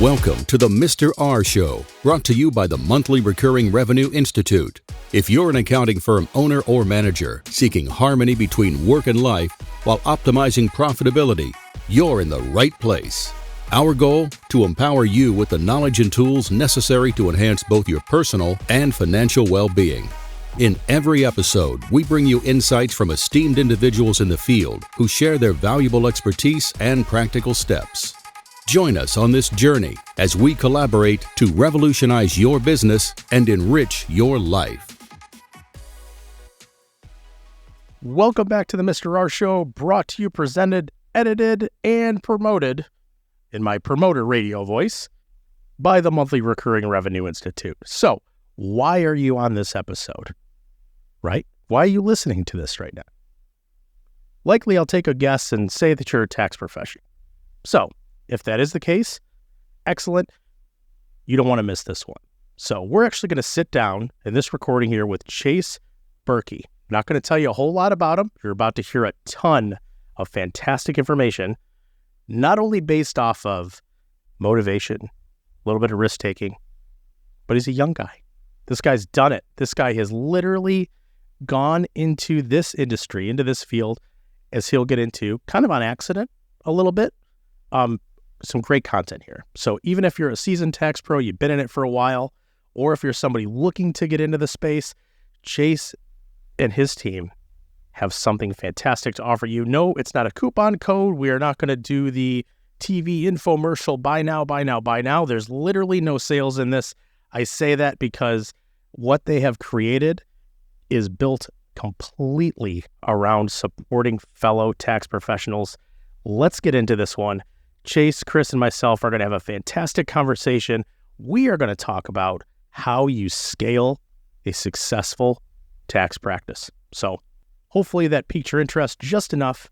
Welcome to the Mr. R Show, brought to you by the Monthly Recurring Revenue Institute. If you're an accounting firm owner or manager seeking harmony between work and life while optimizing profitability, you're in the right place. Our goal, to empower you with the knowledge and tools necessary to enhance both your personal and financial well-being. In every episode, we bring you insights from esteemed individuals in the field who share their valuable expertise and practical steps. Join us on this journey as we collaborate to revolutionize your business and enrich your life. Welcome back to the Mr. R Show, brought to you, presented, edited, and promoted in my promoter radio voice by the Monthly Recurring Revenue Institute. So, why are you on this episode? Right? Why are you listening to this right now? Likely I'll take a guess and say that you're a tax professional. So, if that is the case, excellent. You don't want to miss this one. So we're actually going to sit down in this recording here with Chase Birky. I'm not going to tell you a whole lot about him. You're about to hear a ton of fantastic information, not only based off of motivation, a little bit of risk-taking, but he's a young guy. This guy's done it. This guy has literally gone into this industry, into this field, as he'll get into kind of on accident a little bit. Some great content here. So even if you're a seasoned tax pro, you've been in it for a while, or if you're somebody looking to get into the space, Chase and his team have something fantastic to offer you. No, it's not a coupon code. We are not going to do the TV infomercial, buy now, buy now, buy now. There's literally no sales in this. I say that because what they have created is built completely around supporting fellow tax professionals. Let's get into this one. Chase, Chris, and myself are going to have a fantastic conversation. We are going to talk about how you scale a successful tax practice. So hopefully that piqued your interest just enough.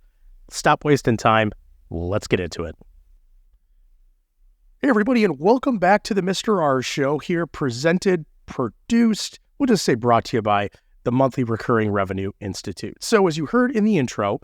Stop wasting time. Let's get into it. Hey, everybody, and welcome back to the Mr. R Show here, presented, produced, we'll just say brought to you by the Monthly Recurring Revenue Institute. So as you heard in the intro,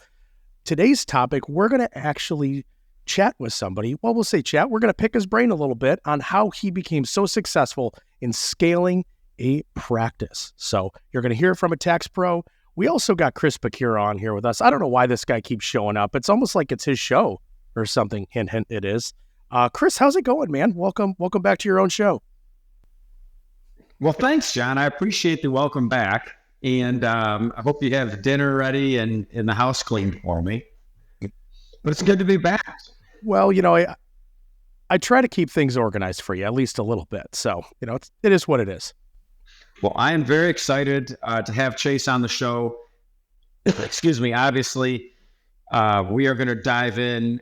today's topic, we're going to actually chat with somebody. Well, we'll say chat. We're going to pick his brain a little bit on how he became so successful in scaling a practice. So you're going to hear from a tax pro. We also got Chris Birky on here with us. I don't know why this guy keeps showing up. It's almost like it's his show or something. Hint, hint, it is. Chris, how's it going, man? Welcome back to your own show. Well, thanks, John. I appreciate the welcome back. And I hope you have dinner ready and the house cleaned for me. But it's good to be back. Well, you know, I try to keep things organized for you, at least a little bit. So, you know, it is what it is. Well, I am very excited to have Chase on the show. Excuse me. Obviously, we are going to dive in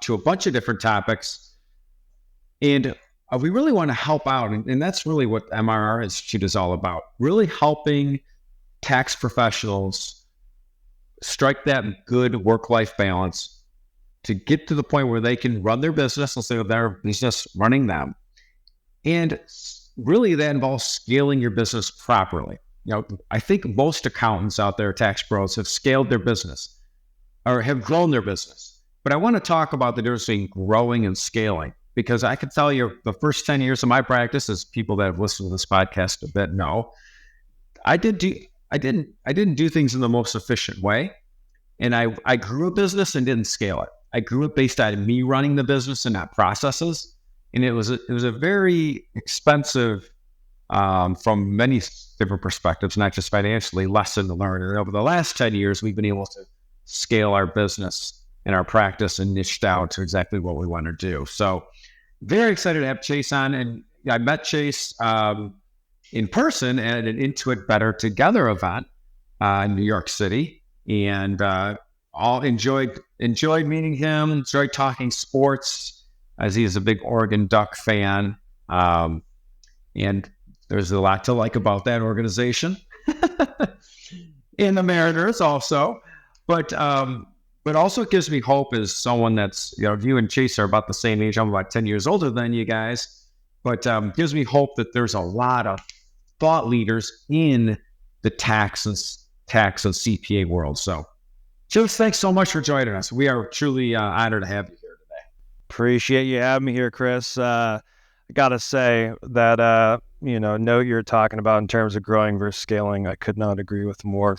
to a bunch of different topics. And we really want to help out. And that's really what MRR Institute is all about. Really helping tax professionals strike that good work-life balance to get to the point where they can run their business instead of their business running them. And really that involves scaling your business properly. You know, I think most accountants out there, tax pros, have scaled their business or have grown their business. But I want to talk about the difference between growing and scaling, because I can tell you the first 10 years of my practice, as people that have listened to this podcast a bit know, I didn't do things in the most efficient way. And I grew a business and didn't scale it. I grew it based on me running the business and not processes. And it was a very expensive, from many different perspectives, not just financially, lesson to learn. And over the last 10 years, we've been able to scale our business and our practice and niched out to exactly what we want to do. So very excited to have Chase on. And I met Chase in person at an Intuit Better Together event in New York City. And all enjoyed meeting him, enjoyed talking sports, as he is a big Oregon Duck fan. And there's a lot to like about that organization. And the Mariners also. But also it gives me hope as someone that's, you know, you and Chase are about the same age. I'm about 10 years older than you guys. But gives me hope that there's a lot of thought leaders in the tax and CPA world. So, Chase, thanks so much for joining us. We are truly honored to have you here today. Appreciate you having me here, Chris. I gotta say that note you're talking about in terms of growing versus scaling, I could not agree with more.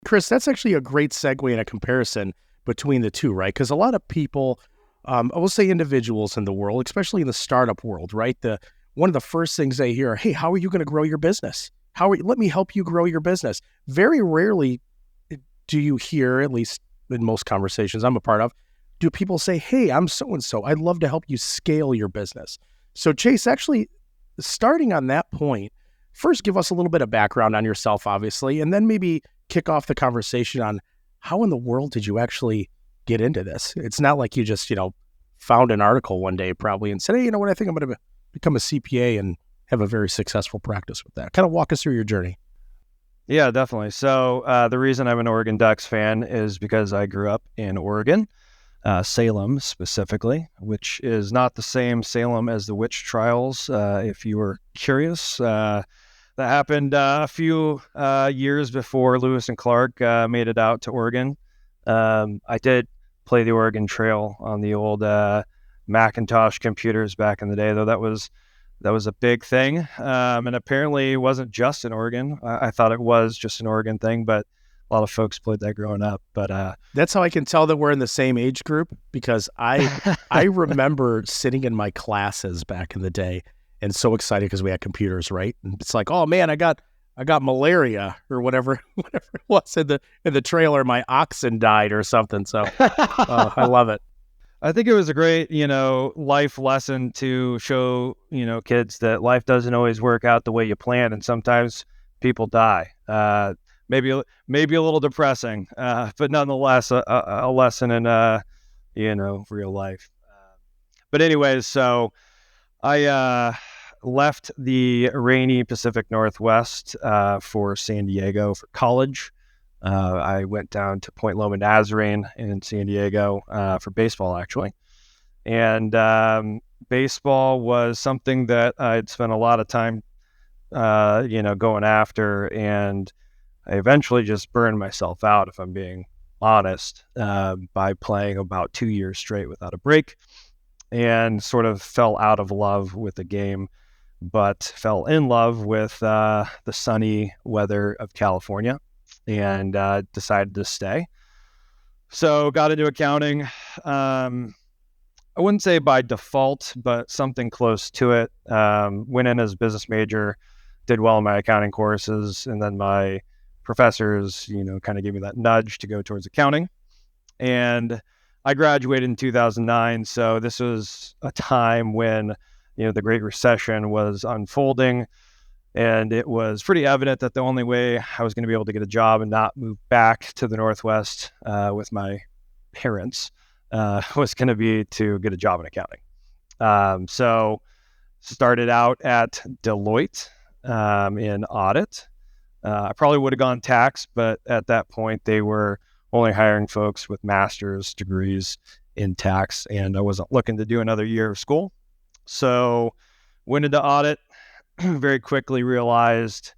Chris, that's actually a great segue and a comparison between the two, right? Because a lot of people, I will say individuals in the world, especially in the startup world, right? One of the first things they hear, hey, how are you going to grow your business? Let me help you grow your business. Very rarely do you hear, at least in most conversations I'm a part of, do people say, hey, I'm so-and-so. I'd love to help you scale your business. So Chase, actually starting on that point, first give us a little bit of background on yourself, obviously, and then maybe kick off the conversation on how in the world did you actually get into this? It's not like you just, found an article one day probably and said, hey, you know what, I think I'm going to become a CPA and have a very successful practice with that. Kind of walk us through your journey. Yeah, definitely. So the reason I'm an Oregon Ducks fan is because I grew up in Oregon, Salem specifically, which is not the same Salem as the witch trials, if you were curious. That happened a few years before Lewis and Clark made it out to Oregon. I did play the Oregon Trail on the old Macintosh computers back in the day, though that was a big thing. And apparently it wasn't just in Oregon. I thought it was just an Oregon thing, but a lot of folks played that growing up. But that's how I can tell that we're in the same age group, because I remember sitting in my classes back in the day and so excited because we had computers, right? And it's like, oh man, I got malaria or whatever it was in the trailer. My oxen died or something. So I love it. I think it was a great, life lesson to show, kids that life doesn't always work out the way you plan, and sometimes people die. Maybe a little depressing, but nonetheless a lesson in real life. But anyways, so I left the rainy Pacific Northwest for San Diego for college. I went down to Point Loma Nazarene in San Diego for baseball, actually. And baseball was something that I'd spent a lot of time, going after. And I eventually just burned myself out, if I'm being honest, by playing about 2 years straight without a break, and sort of fell out of love with the game, but fell in love with the sunny weather of California, and decided to stay. So got into accounting. I wouldn't say by default, but something close to it. Went in as a business major, did well in my accounting courses, and then my professors, kind of gave me that nudge to go towards accounting. And I graduated in 2009. So this was a time when, the Great Recession was unfolding. And it was pretty evident that the only way I was going to be able to get a job and not move back to the Northwest with my parents was going to be to get a job in accounting. So started out at Deloitte in audit. I probably would have gone tax, but at that point they were only hiring folks with master's degrees in tax, and I wasn't looking to do another year of school. So went into audit. Very quickly realized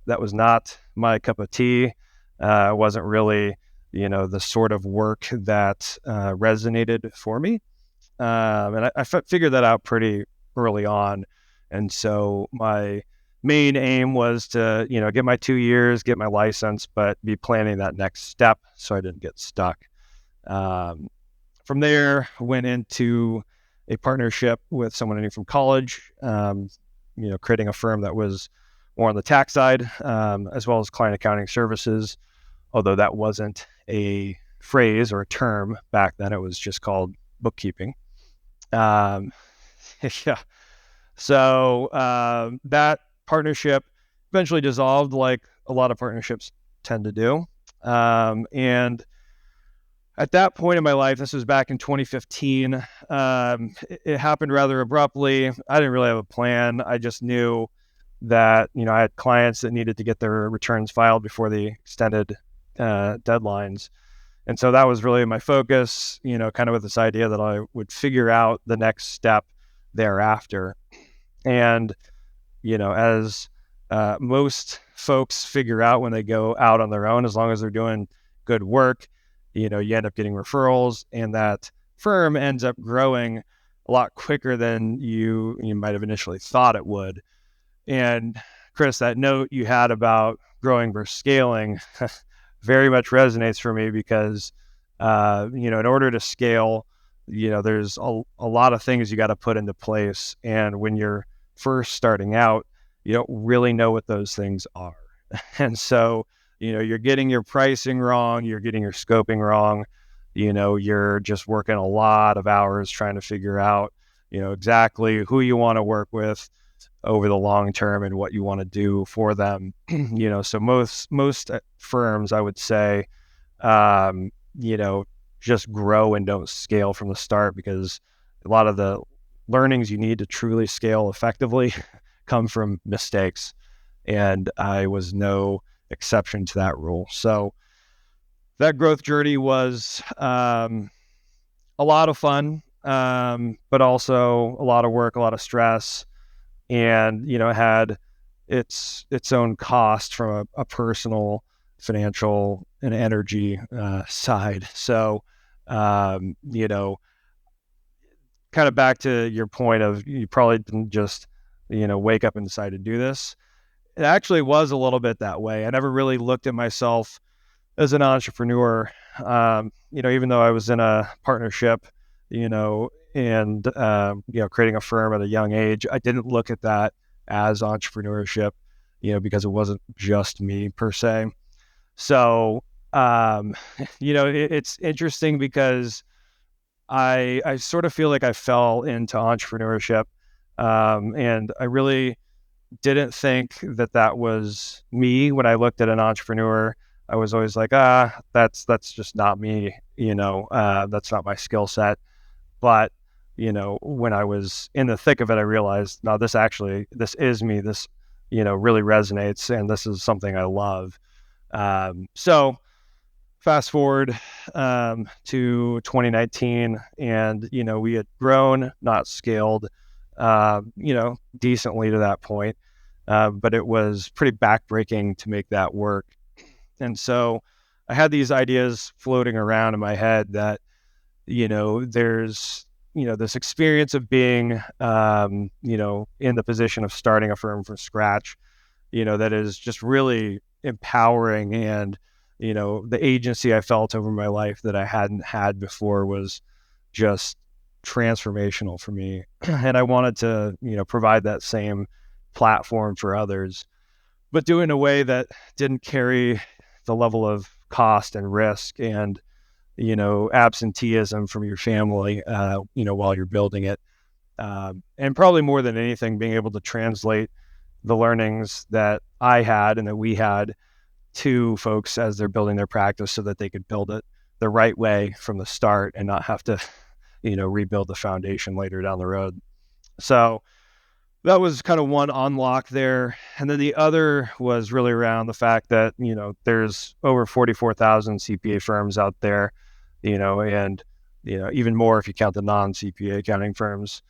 that was not my cup of tea. It wasn't really, the sort of work that resonated for me. And I figured that out pretty early on. And so my main aim was to, get my 2 years, get my license, but be planning that next step so I didn't get stuck. From there, went into a partnership with someone I knew from college, creating a firm that was more on the tax side, as well as client accounting services, although that wasn't a phrase or a term back then. It was just called bookkeeping. Yeah. So that partnership eventually dissolved, like a lot of partnerships tend to do. And at that point in my life, this was back in 2015, it happened rather abruptly. I didn't really have a plan. I just knew that, I had clients that needed to get their returns filed before the extended deadlines. And so that was really my focus, kind of with this idea that I would figure out the next step thereafter. And, as most folks figure out when they go out on their own, as long as they're doing good work, you end up getting referrals, and that firm ends up growing a lot quicker than you might have initially thought it would. And Chris, that note you had about growing versus scaling very much resonates for me because, in order to scale, there's a lot of things you got to put into place. And when you're first starting out, you don't really know what those things are. And so, you're getting your pricing wrong, you're getting your scoping wrong, you're just working a lot of hours trying to figure out, exactly who you want to work with over the long term and what you want to do for them. So most firms, I would say, just grow and don't scale from the start, because a lot of the learnings you need to truly scale effectively come from mistakes. And I was no exception to that rule. So that growth journey was a lot of fun, but also a lot of work, a lot of stress, and it had its own cost from a personal, financial, and energy side. So kind of back to your point of, you probably didn't just wake up and decide to do this. It actually was a little bit that way. I never really looked at myself as an entrepreneur, even though I was in a partnership, and creating a firm at a young age. I didn't look at that as entrepreneurship, because it wasn't just me per se. So, it's interesting because I sort of feel like I fell into entrepreneurship, and I really didn't think that was me. When I looked at an entrepreneur, I was always like, that's just not me, that's not my skill set. But, when I was in the thick of it, I realized, no, this is me. This, really resonates, and this is something I love. So fast forward to 2019, and, we had grown, not scaled, decently to that point. But it was pretty backbreaking to make that work. And so I had these ideas floating around in my head that, there's, this experience of being, in the position of starting a firm from scratch, that is just really empowering. And, the agency I felt over my life that I hadn't had before was just transformational for me. And I wanted to, provide that same platform for others, but do it in a way that didn't carry the level of cost and risk and, absenteeism from your family, while you're building it. And probably more than anything, being able to translate the learnings that I had and that we had to folks as they're building their practice, so that they could build it the right way from the start and not have to, rebuild the foundation later down the road. So that was kind of one unlock there. And then the other was really around the fact that, there's over 44,000 CPA firms out there, and, even more if you count the non-CPA accounting firms.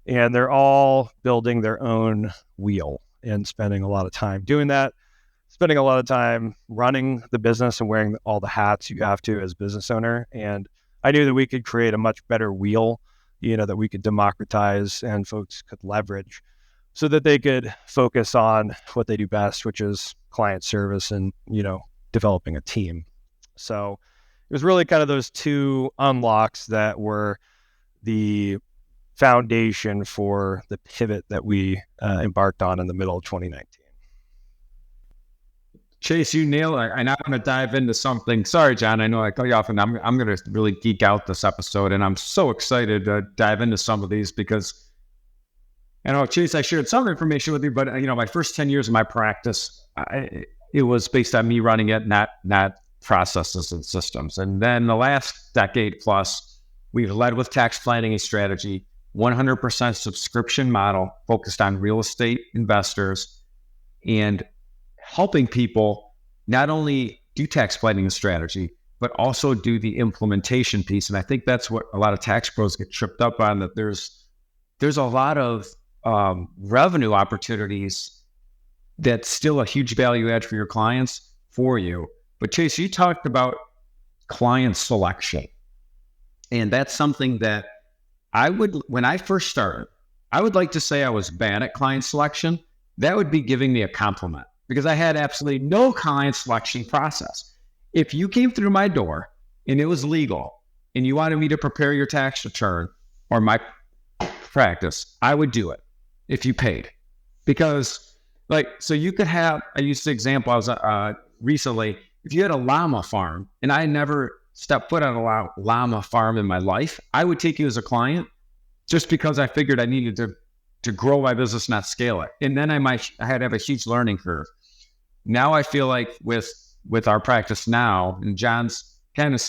And they're all building their own wheel and spending a lot of time doing that, spending a lot of time running the business and wearing all the hats you have to as business owner. And I knew that we could create a much better wheel, that we could democratize and folks could leverage, so that they could focus on what they do best, which is client service and, developing a team. So it was really kind of those two unlocks that were the foundation for the pivot that we embarked on in the middle of 2019. Chase, you nailed it. And I want to dive into something. Sorry, John, I know I cut you off, and I'm going to really geek out this episode. And I'm so excited to dive into some of these because, Chase, I shared some information with you, but, my first 10 years of my practice, it was based on me running it, not processes and systems. And then the last decade plus, we've led with tax planning and strategy, 100% subscription model focused on real estate investors and helping people not only do tax planning and strategy, but also do the implementation piece. And I think that's what a lot of tax pros get tripped up on, that there's a lot of revenue opportunities that's still a huge value add for your clients for you. But Chase, you talked about client selection. And that's something that when I first started, I would like to say I was bad at client selection. That would be giving me a compliment because I had absolutely no client selection process. If you came through my door and it was legal and you wanted me to prepare your tax return or my practice, I would do it if you paid. Because so you could have, I used the example I was recently, if you had a llama farm and I never stepped foot on a llama farm in my life, I would take you as a client just because I figured I needed to grow my business, not scale it. And then I had to have a huge learning curve. Now I feel like with our practice now, and John's kind of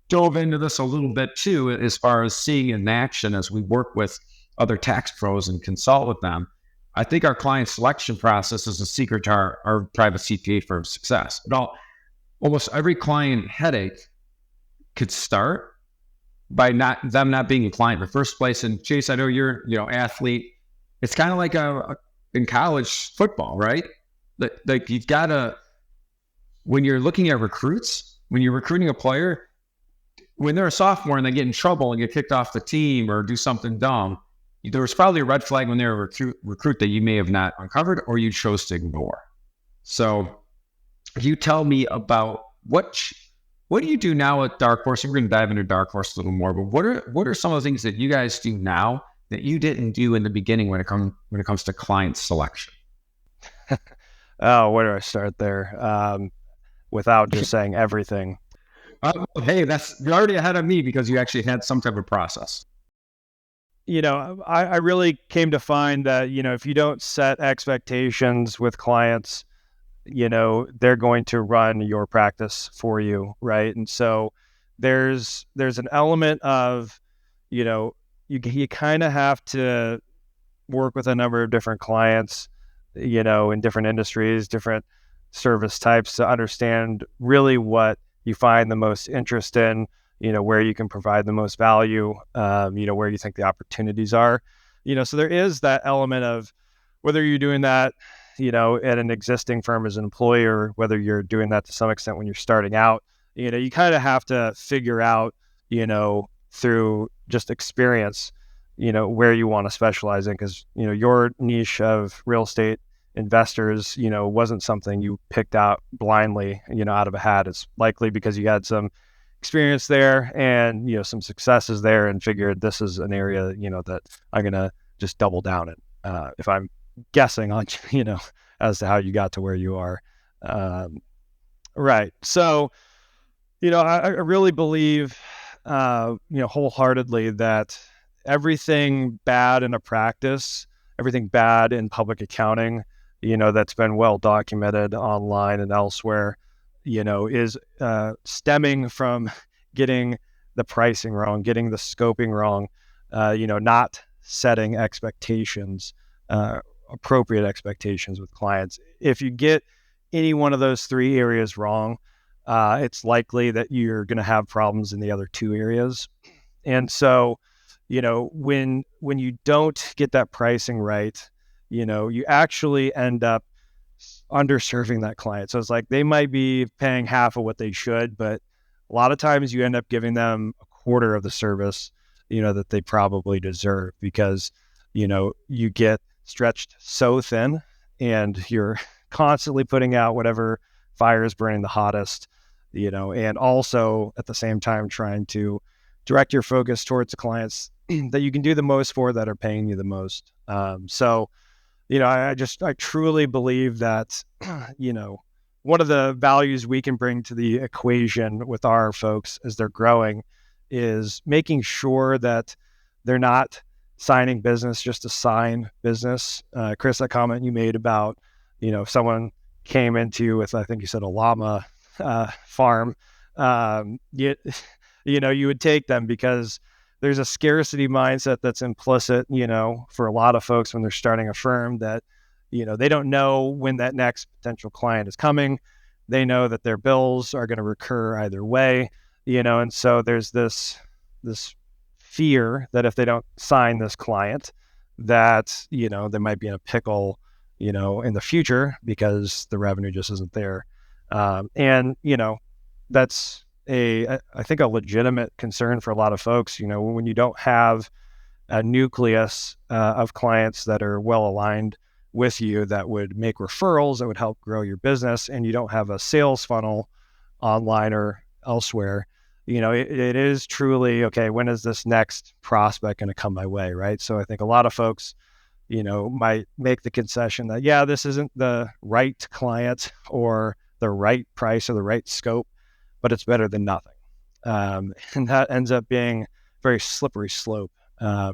dove into this a little bit too, as far as seeing in action as we work with other tax pros and consult with them. I think our client selection process is a secret to our private CPA firm success. Almost every client headache could start by them not being a client in the first place. And Chase, I know you're athlete. It's kind of like in college football, right? Like you've got to, when you're looking at recruits, when you're recruiting a player, when they're a sophomore and they get in trouble and get kicked off the team or do something dumb, there was probably a red flag when they were a recruit that you may have not uncovered or you chose to ignore. So you tell me about what do you do now at Dark Horse? We're going to dive into Dark Horse a little more, but what are some of the things that you guys do now that you didn't do in the beginning when it comes to client selection? Oh, where do I start there? Without just saying everything. Hey, you're already ahead of me because you actually had some type of process. I really came to find that, if you don't set expectations with clients, they're going to run your practice for you, right? And so there's an element of, you kind of have to work with a number of different clients, in different industries, different service types to understand really what you find the most interest in, where you can provide the most value, where you think the opportunities are, so there is that element of whether you're doing that, at an existing firm as an employer, whether you're doing that to some extent when you're starting out, you kind of have to figure out, through just experience, where you want to specialize in, because, your niche of real estate investors, wasn't something you picked out blindly, out of a hat. It's likely because you had some experience there and, some successes there and figured this is an area, that I'm going to just double down in. If I'm guessing on, as to how you got to where you are. Right. So, I really believe, wholeheartedly that everything bad in a practice, everything bad in public accounting, that's been well documented online and elsewhere, is stemming from getting the pricing wrong, getting the scoping wrong, not setting expectations, appropriate expectations with clients. If you get any one of those three areas wrong, it's likely that you're going to have problems in the other two areas. And so, when you don't get that pricing right, you actually end up underserving that client. So it's like they might be paying half of what they should, but a lot of times you end up giving them a quarter of the service, that they probably deserve because, you get stretched so thin and you're constantly putting out whatever fire is burning the hottest, and also at the same time trying to direct your focus towards the clients that you can do the most for that are paying you the most. So, I truly believe that, one of the values we can bring to the equation with our folks as they're growing is making sure that they're not signing business just to sign business. Chris, that comment you made about, if someone came into you with, I think you said a llama farm, you would take them because there's a scarcity mindset that's implicit, for a lot of folks when they're starting a firm that, they don't know when that next potential client is coming. They know that their bills are going to recur either way, and so there's this fear that if they don't sign this client that, they might be in a pickle, in the future because the revenue just isn't there. And, that's I think a legitimate concern for a lot of folks. When you don't have a nucleus of clients that are well aligned with you, that would make referrals, that would help grow your business, and you don't have a sales funnel online or elsewhere, it is truly, okay, when is this next prospect going to come my way, right? So I think a lot of folks, might make the concession that, yeah, this isn't the right client or the right price or the right scope, but it's better than nothing. And that ends up being a very slippery slope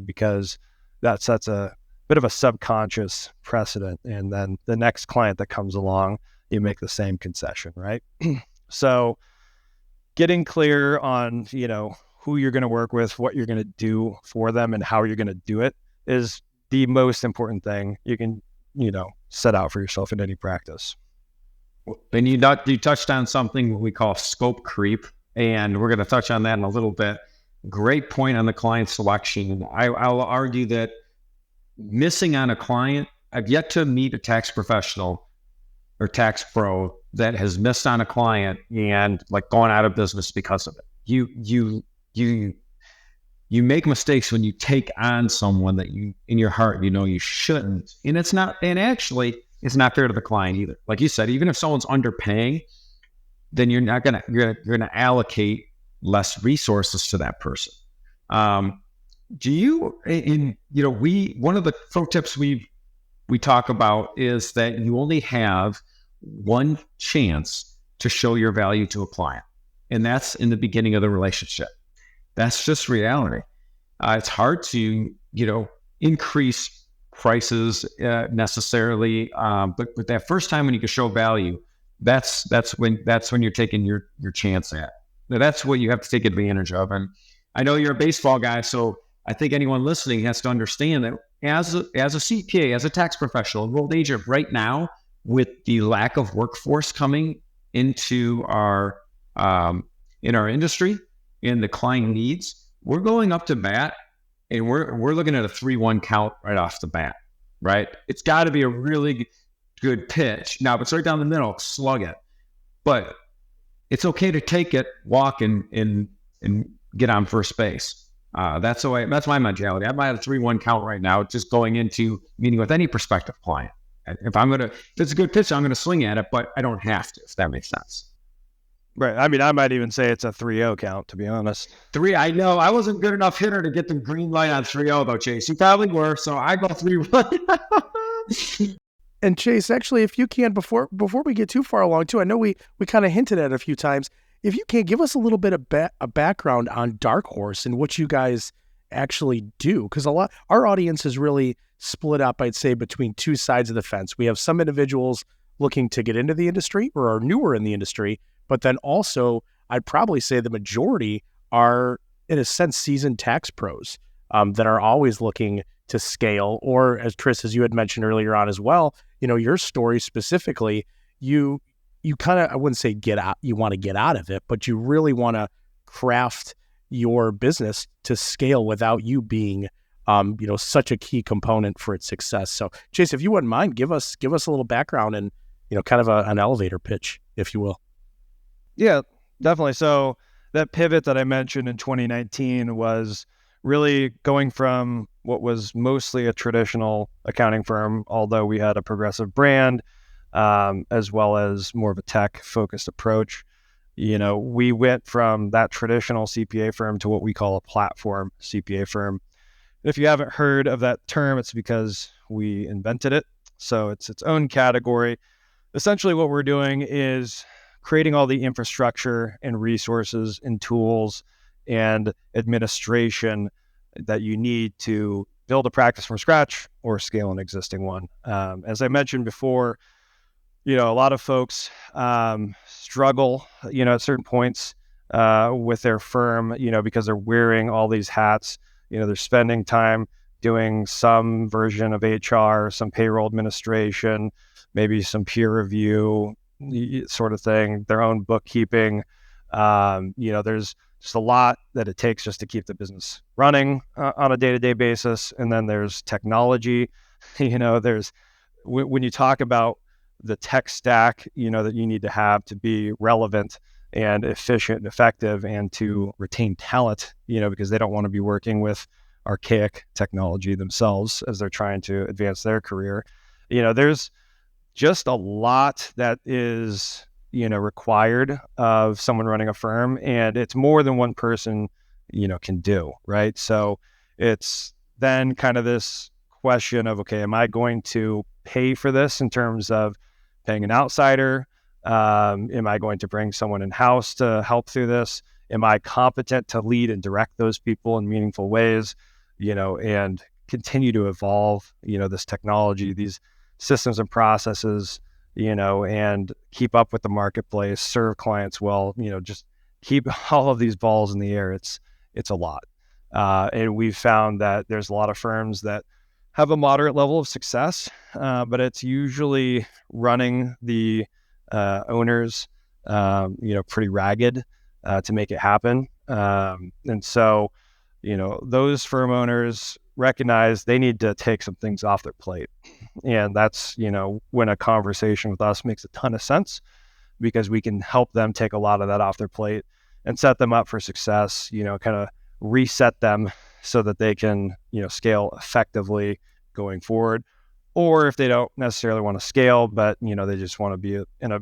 because that sets a bit of a subconscious precedent. And then the next client that comes along, you make the same concession, right? So getting clear on, who you're going to work with, what you're going to do for them, and how you're going to do it is the most important thing you can, set out for yourself in any practice. And you touched on something we call scope creep, and we're going to touch on that in a little bit. Great point on the client selection. I'll argue that missing on a client, I've yet to meet a tax professional or tax pro that has missed on a client and like gone out of business because of it. You make mistakes when you take on someone that you, in your heart, you shouldn't. And it's not fair to the client either. Like you said, even if someone's underpaying, then you're gonna allocate less resources to that person. One of the pro tips we talk about is that you only have one chance to show your value to a client, and that's in the beginning of the relationship. That's just reality. It's hard to, increase prices necessarily, but that first time when you can show value, that's when you're taking your chance at. Now, that's what you have to take advantage of. And I know you're a baseball guy, so I think anyone listening has to understand that as a CPA, as a tax professional, enrolled agent right now, with the lack of workforce coming into our in our industry and the client needs, we're going up to bat and we're looking at a 3-1 count right off the bat, right? It's got to be a really good pitch. Now, if it's right down the middle, slug it. But it's okay to take it, walk, and get on first base. That's my mentality. I'm at a 3-1 count right now, just going into meeting with any prospective client. If it's a good pitch, I'm going to swing at it, but I don't have to, if that makes sense. Right. I mean, I might even say it's a 3-0 count, to be honest. I know. I wasn't good enough hitter to get the green light on 3-0 though, Chase. You probably were, so I go 3-1. And Chase, actually, if you can, before we get too far along too, I know we kind of hinted at it a few times. If you can, give us a little bit of a background on Dark Horse and what you guys actually do, because our audience is really split up, I'd say, between two sides of the fence. We have some individuals looking to get into the industry or are newer in the industry, but then also I'd probably say the majority are, in a sense, seasoned tax pros that are always looking to scale. Or as Chris, as you had mentioned earlier on as well, your story specifically, you kind of, I wouldn't say you want to get out of it, but you really want to craft your business to scale without you being, such a key component for its success. So Chase, if you wouldn't mind, give us a little background and, kind of an elevator pitch, if you will. Yeah, definitely. So that pivot that I mentioned in 2019 was really going from what was mostly a traditional accounting firm, although we had a progressive brand, as well as more of a tech-focused approach. We went from that traditional CPA firm to what we call a platform CPA firm. And if you haven't heard of that term, it's because we invented it. So it's its own category. Essentially, what we're doing is creating all the infrastructure and resources and tools and administration that you need to build a practice from scratch or scale an existing one. As I mentioned before, a lot of folks struggle, at certain points with their firm, because they're wearing all these hats. They're spending time doing some version of HR, some payroll administration, maybe some peer review sort of thing, their own bookkeeping. There's just a lot that it takes just to keep the business running on a day-to-day basis. And then there's technology. There's when you talk about the tech stack, that you need to have to be relevant and efficient and effective, and to retain talent, because they don't want to be working with archaic technology themselves as they're trying to advance their career. There's just a lot that is, required of someone running a firm, and it's more than one person, can do, right? So it's then kind of this question of, okay, am I going to pay for this in terms of paying an outsider? Am I going to bring someone in-house to help through this? Am I competent to lead and direct those people in meaningful ways, and continue to evolve, this technology, these systems and processes, and keep up with the marketplace, serve clients well, just keep all of these balls in the air. It's a lot. And we've found that there's a lot of firms that have a moderate level of success, but it's usually running the owners, pretty ragged to make it happen. And so, those firm owners recognize they need to take some things off their plate. And that's, when a conversation with us makes a ton of sense, because we can help them take a lot of that off their plate and set them up for success, kind of reset them so that they can, scale effectively going forward. Or if they don't necessarily want to scale, but, they just want to be in a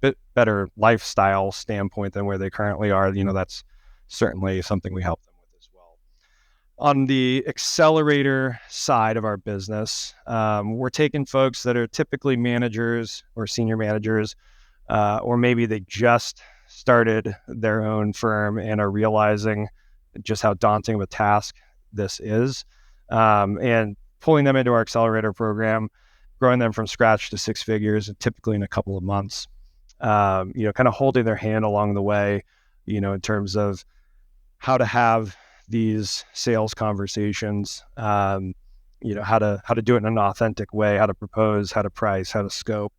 bit better lifestyle standpoint than where they currently are, that's certainly something we help them with as well. On the accelerator side of our business, we're taking folks that are typically managers or senior managers, or maybe they just started their own firm and are realizing just how daunting of a task this is, and pulling them into our accelerator program, growing them from scratch to six figures, typically in a couple of months, kind of holding their hand along the way, in terms of how to have these sales conversations, how to do it in an authentic way, how to propose, how to price, how to scope,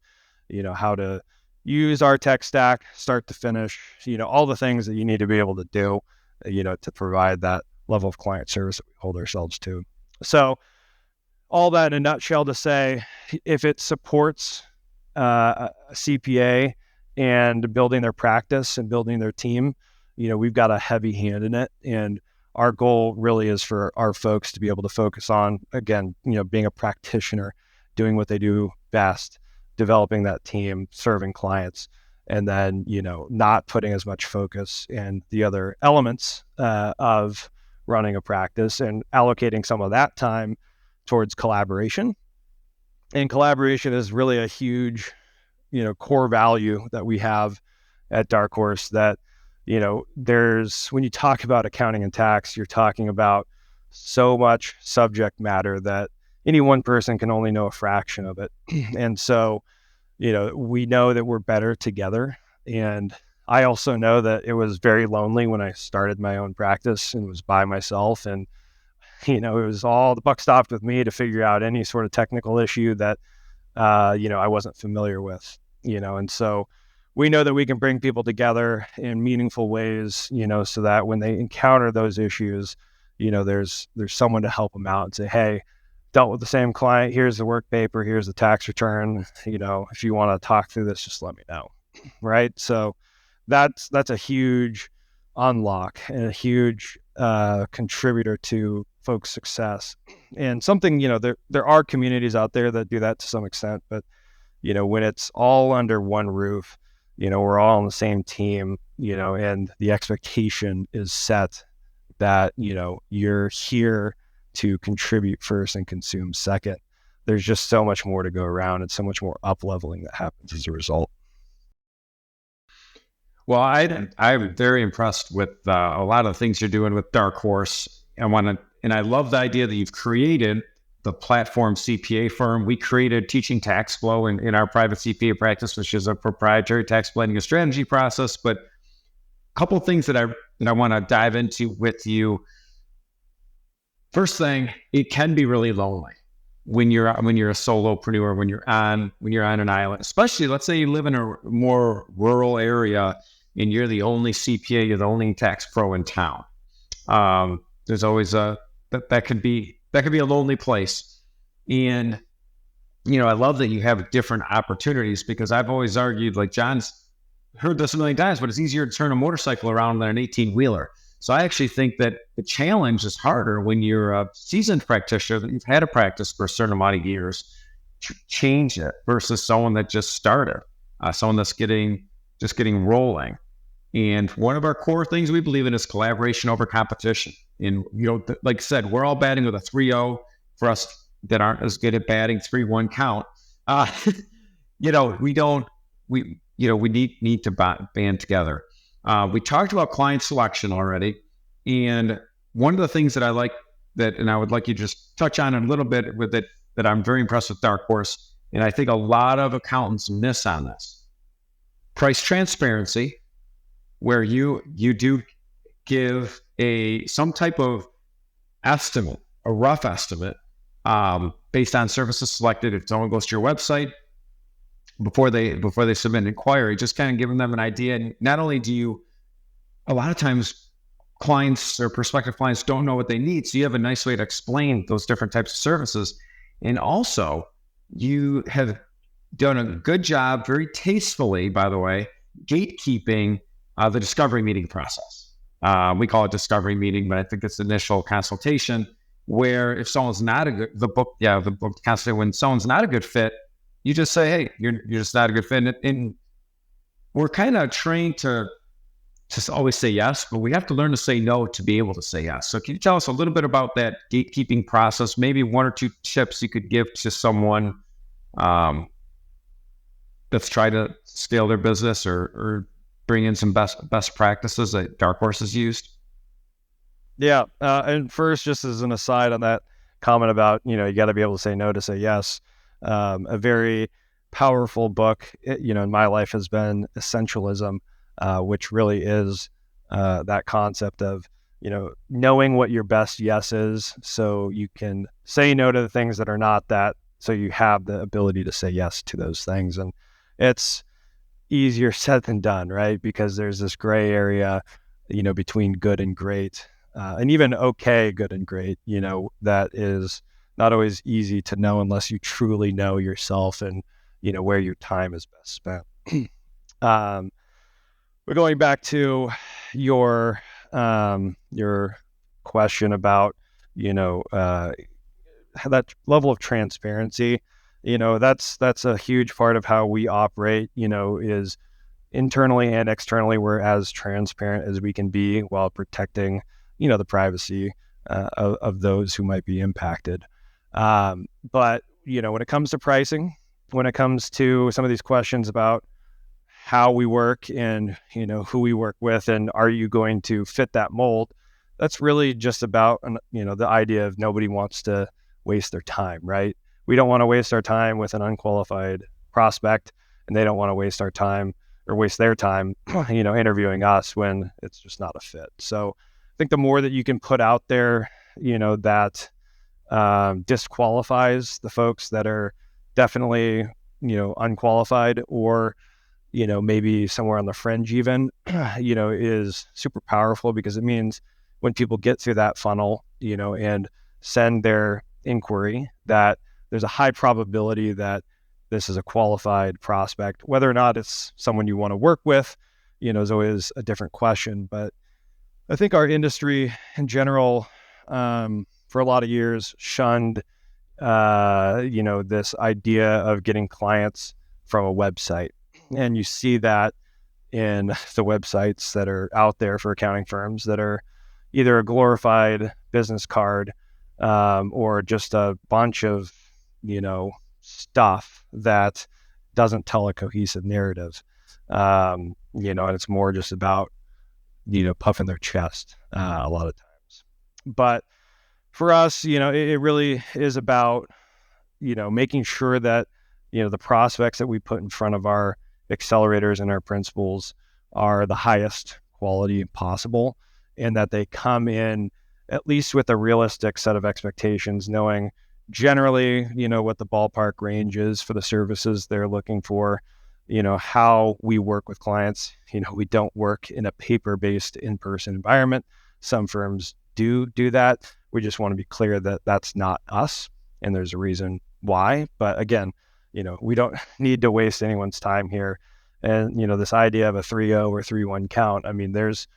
how to use our tech stack, start to finish, all the things that you need to be able to do, to provide that level of client service that we hold ourselves to. So all that in a nutshell to say, if it supports a CPA and building their practice and building their team, we've got a heavy hand in it. And our goal really is for our folks to be able to focus on, again, being a practitioner, doing what they do best, developing that team, serving clients, and then, not putting as much focus in the other elements of running a practice, and allocating some of that time towards collaboration. And collaboration is really a huge, core value that we have at Dark Horse, that, when you talk about accounting and tax, you're talking about so much subject matter that any one person can only know a fraction of it. And so, we know that we're better together. And I also know that it was very lonely when I started my own practice and was by myself. And, it was all, the buck stopped with me to figure out any sort of technical issue that, I wasn't familiar with, and so we know that we can bring people together in meaningful ways, so that when they encounter those issues, there's someone to help them out and say, hey, dealt with the same client, here's the work paper, here's the tax return, if you want to talk through this, just let me know. Right. So that's a huge unlock and a huge contributor to folks' success. And something, there are communities out there that do that to some extent, but when it's all under one roof, we're all on the same team, and the expectation is set that, you're here to contribute first and consume second. There's just so much more to go around and so much more up leveling that happens as a result. Well, I'm very impressed with a lot of the things you're doing with Dark Horse. And I love the idea that you've created the platform CPA firm. We created Teaching Tax Flow in our private CPA practice, which is a proprietary tax planning and strategy process. But a couple of things that I want to dive into with you. First thing, it can be really lonely when you're a solopreneur, when you're on an island, especially let's say you live in a more rural area and you're the only CPA, you're the only tax pro in town. There's always that could be a lonely place. And, I love that you have different opportunities, because I've always argued, like John's heard this a million times, but it's easier to turn a motorcycle around than an 18-wheeler. So I actually think that the challenge is harder when you're a seasoned practitioner, that you've had a practice for a certain amount of years, to change it versus someone that just started, someone that's just getting rolling. And one of our core things we believe in is collaboration over competition. And, like I said, we're all batting with a 3-0 for us that aren't as good at batting 3-1 count. We need to band together. We talked about client selection already. And one of the things that I like and I would like you to just touch on a little bit with it, that I'm very impressed with Dark Horse. And I think a lot of accountants miss on this. Price transparency, where you do give some type of estimate, a rough estimate, based on services selected. If someone goes to your website before they submit an inquiry, just kind of giving them an idea. And not only a lot of times clients or prospective clients don't know what they need, so you have a nice way to explain those different types of services. And also, you have done a good job, very tastefully, by the way, gatekeeping the discovery meeting process. We call it discovery meeting, but I think it's initial consultation, where if someone's not the book consultation, when someone's not a good fit, you just say, hey, you're just not a good fit. And we're kind of trained to always say yes, but we have to learn to say no to be able to say yes. So can you tell us a little bit about that gatekeeping process? Maybe one or two tips you could give to someone that's trying to scale their business or bring in some best practices that Dark Horse has used? Yeah. And first, just as an aside on that comment about, you got to be able to say no to say yes. A very powerful book, in my life has been Essentialism, which really is that concept of, knowing what your best yes is, so you can say no to the things that are not that, so you have the ability to say yes to those things. And it's easier said than done, right? Because there's this gray area, between good and great, and even okay, good and great, that is not always easy to know unless you truly know yourself and, where your time is best spent. But going back to your question about, that level of transparency, that's a huge part of how we operate, is internally and externally, we're as transparent as we can be while protecting, the privacy of those who might be impacted. But, when it comes to pricing, when it comes to some of these questions about how we work and, who we work with, and are you going to fit that mold, that's really just about, the idea of nobody wants to waste their time, right? We don't want to waste our time with an unqualified prospect, and they don't want to waste our time or waste their time, interviewing us when it's just not a fit. So I think the more that you can put out there, that disqualifies the folks that are definitely, unqualified, or, maybe somewhere on the fringe even, is super powerful, because it means when people get through that funnel, and send their inquiry, that there's a high probability that this is a qualified prospect. Whether or not it's someone you want to work with, is always a different question. But I think our industry in general, for a lot of years, shunned, this idea of getting clients from a website. And you see that in the websites that are out there for accounting firms, that are either a glorified business card, or just a bunch of, stuff that doesn't tell a cohesive narrative. And it's more just about, puffing their chest a lot of times. But for us, it really is about, making sure that, the prospects that we put in front of our accelerators and our principals are the highest quality possible, and that they come in at least with a realistic set of expectations, knowing generally, what the ballpark range is for the services they're looking for, how we work with clients. We don't work in a paper-based in-person environment. Some firms do that. We just want to be clear that that's not us, and there's a reason why. But again, we don't need to waste anyone's time here. And, this idea of a 3.0 or 3.1 count, I mean, there's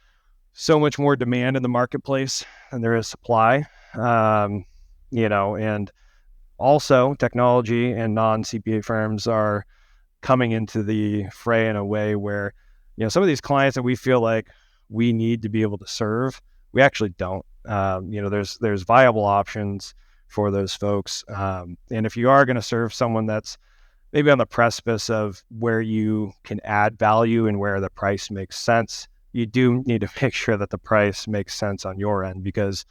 so much more demand in the marketplace than there is supply. And also technology and non-CPA firms are coming into the fray in a way where, some of these clients that we feel like we need to be able to serve, we actually don't. There's viable options for those folks. And if you are going to serve someone that's maybe on the precipice of where you can add value and where the price makes sense, you do need to make sure that the price makes sense on your end, because,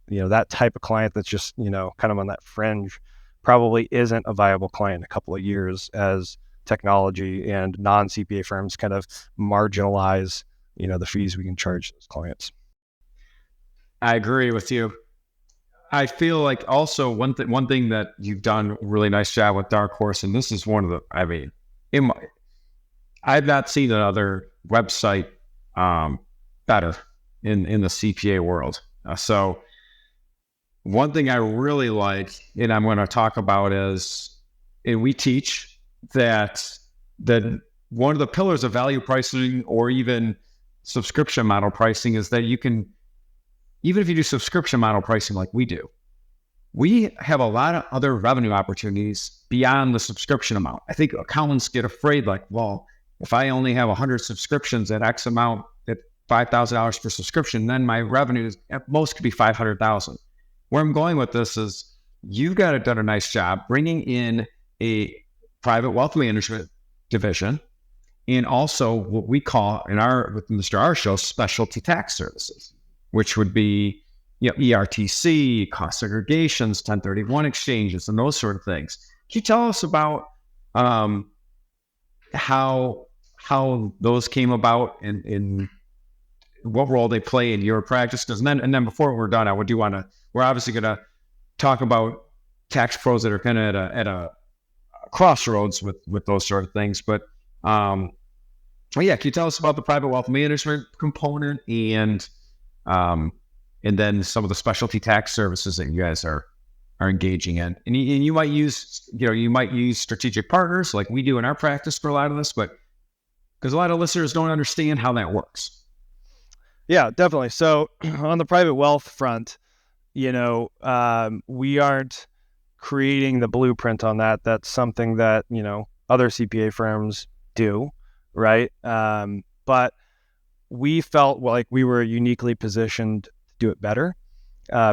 that type of client that's just, kind of on that fringe probably isn't a viable client in a couple of years as technology and non-CPA firms kind of marginalize, the fees we can charge those clients. I agree with you. I feel like also one thing that you've done a really nice job with Dark Horse, and this is one of the, I've not seen another website better in the CPA world. So one thing I really like, and I'm going to talk about is, and we teach that one of the pillars of value pricing or even subscription model pricing is that you can, even if you do subscription model pricing like we do, we have a lot of other revenue opportunities beyond the subscription amount. I think accountants get afraid, like, well, if I only have 100 subscriptions at X amount, at $5,000 per subscription, then my revenue at most could be $500,000. Where I'm going with this is you've got to done a nice job bringing in a private wealth management division, and also what we call with Mr. R show, specialty tax services, which would be, ERTC, cost segregations, 1031 exchanges, and those sort of things. Can you tell us about how those came about and what role they play in your practice? And then before we're done, we're obviously going to talk about tax pros that are kind of at a crossroads with those sort of things. But can you tell us about the private wealth management component and then some of the specialty tax services that you guys are engaging in? And you might use strategic partners like we do in our practice for a lot of this, but because a lot of listeners don't understand how that works. Yeah, definitely. So on the private wealth front, we aren't creating the blueprint on that. That's something that, other CPA firms do, right? But we felt like we were uniquely positioned to do it better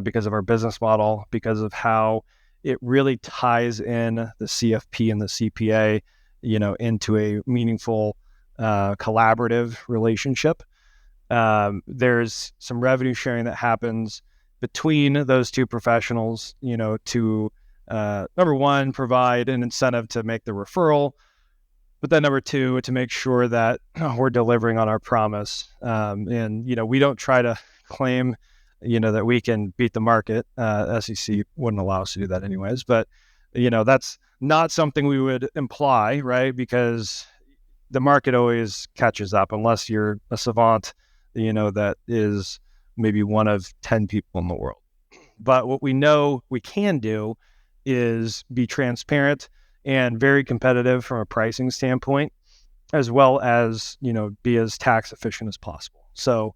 because of our business model, because of how it really ties in the CFP and the CPA, into a meaningful collaborative relationship. There's some revenue sharing that happens between those two professionals, to number one, provide an incentive to make the referral, but then number two, to make sure that we're delivering on our promise. And we don't try to claim, that we can beat the market. SEC wouldn't allow us to do that anyways, but that's not something we would imply, right? Because the market always catches up unless you're a savant, that is maybe one of 10 people in the world. But what we know we can do is be transparent and very competitive from a pricing standpoint, as well as, be as tax efficient as possible. So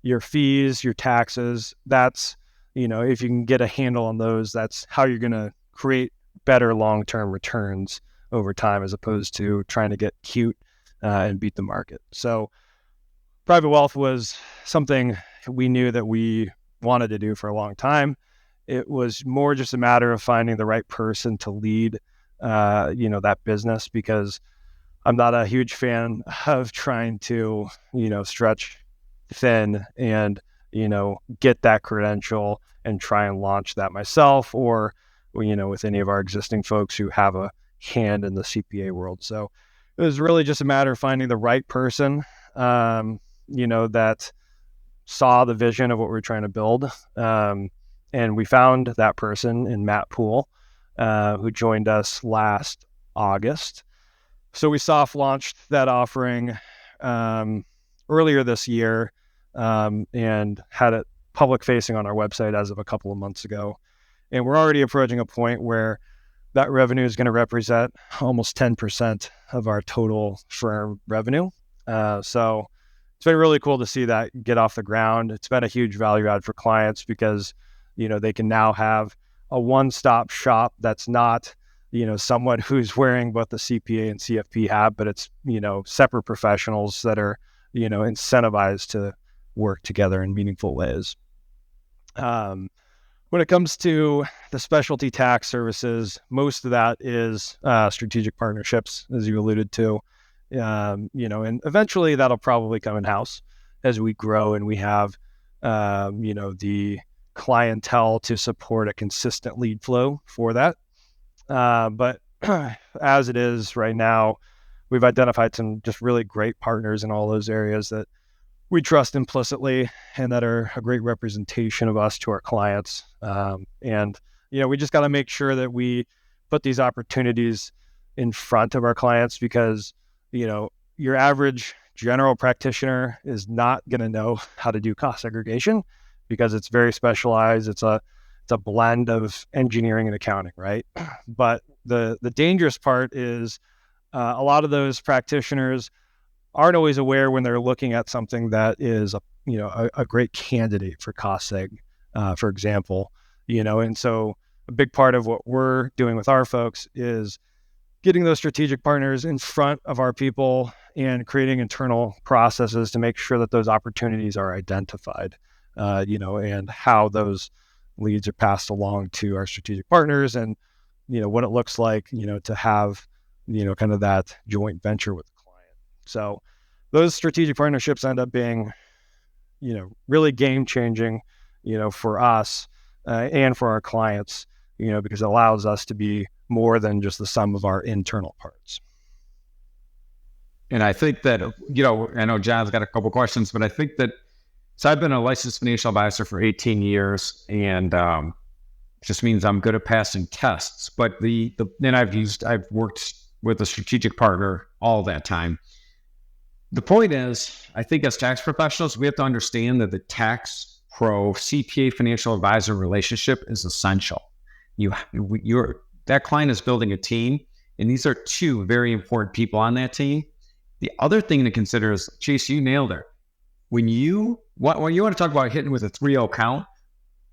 your fees, your taxes, that's, if you can get a handle on those, that's how you're going to create better long-term returns over time, as opposed to trying to get cute and beat the market. So private wealth was something we knew that we wanted to do for a long time. It was more just a matter of finding the right person to lead, that business, because I'm not a huge fan of trying to, stretch thin and, get that credential and try and launch that myself or, with any of our existing folks who have a hand in the CPA world. So it was really just a matter of finding the right person, that saw the vision of what we're trying to build. And we found that person in Matt Poole, who joined us last August. So we soft launched that offering earlier this year and had it public facing on our website as of a couple of months ago. And we're already approaching a point where that revenue is going to represent almost 10% of our total firm revenue. So it's been really cool to see that get off the ground. It's been a huge value add for clients because, they can now have a one-stop shop that's not, someone who's wearing both the CPA and CFP hat, but it's, separate professionals that are, incentivized to work together in meaningful ways. When it comes to the specialty tax services, most of that is strategic partnerships, as you alluded to. And eventually that'll probably come in-house as we grow and we have, the clientele to support a consistent lead flow for that. But as it is right now, we've identified some just really great partners in all those areas that we trust implicitly and that are a great representation of us to our clients. And we just got to make sure that we put these opportunities in front of our clients because, your average general practitioner is not going to know how to do cost segregation because it's very specialized. It's a blend of engineering and accounting, right? But the dangerous part is a lot of those practitioners aren't always aware when they're looking at something that is a great candidate for cost seg, for example, and so a big part of what we're doing with our folks is getting those strategic partners in front of our people and creating internal processes to make sure that those opportunities are identified, and how those leads are passed along to our strategic partners and, what it looks like, to have, kind of that joint venture with the client. So those strategic partnerships end up being, really game changing, for us and for our clients, because it allows us to be more than just the sum of our internal parts. And I think that, I know John's got a couple questions, but I think that, so I've been a licensed financial advisor for 18 years and just means I'm good at passing tests. But then I've worked with a strategic partner all that time. The point is, I think as tax professionals, we have to understand that the tax pro CPA financial advisor relationship is essential. That client is building a team, and these are two very important people on that team. The other thing to consider is, Chase, you nailed it. When you want to talk about hitting with a 3-0 count,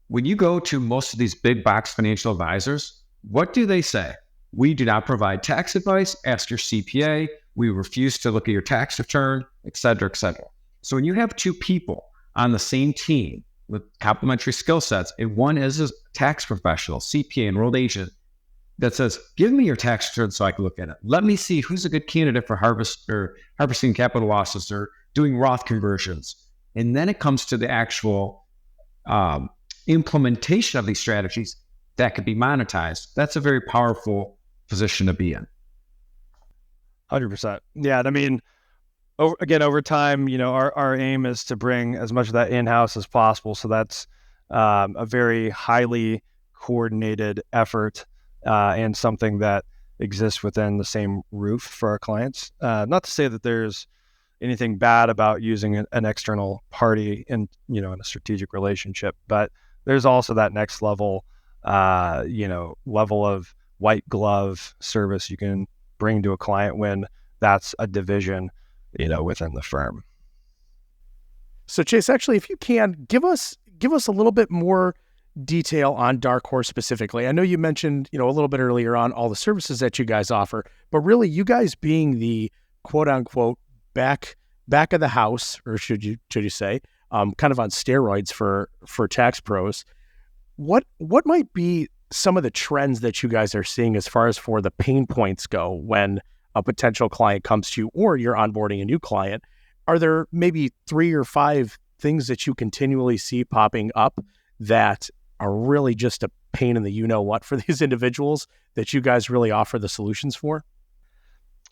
when you go to most of these big box financial advisors, what do they say? We do not provide tax advice. Ask your CPA. We refuse to look at your tax return, et cetera, et cetera. So when you have two people on the same team with complementary skill sets, and one is a tax professional, CPA, enrolled agent, that says, give me your tax return so I can look at it. Let me see who's a good candidate for harvesting capital losses or doing Roth conversions. And then it comes to the actual implementation of these strategies that could be monetized. That's a very powerful position to be in. 100%. Yeah. I mean, over time, our aim is to bring as much of that in-house as possible. So that's a very highly coordinated effort and something that exists within the same roof for our clients. Not to say that there's anything bad about using an external party in a strategic relationship, but there's also that next level, level of white glove service you can bring to a client when that's a division, within the firm. So Chase, actually, if you can give us a little bit more detail on Dark Horse specifically. I know you mentioned, a little bit earlier on all the services that you guys offer, but really you guys being the quote unquote back of the house, or should you say, kind of on steroids for tax pros. What might be some of the trends that you guys are seeing as far as for the pain points go when a potential client comes to you or you're onboarding a new client? Are there maybe 3 or 5 things that you continually see popping up that are really just a pain in the you-know-what for these individuals that you guys really offer the solutions for?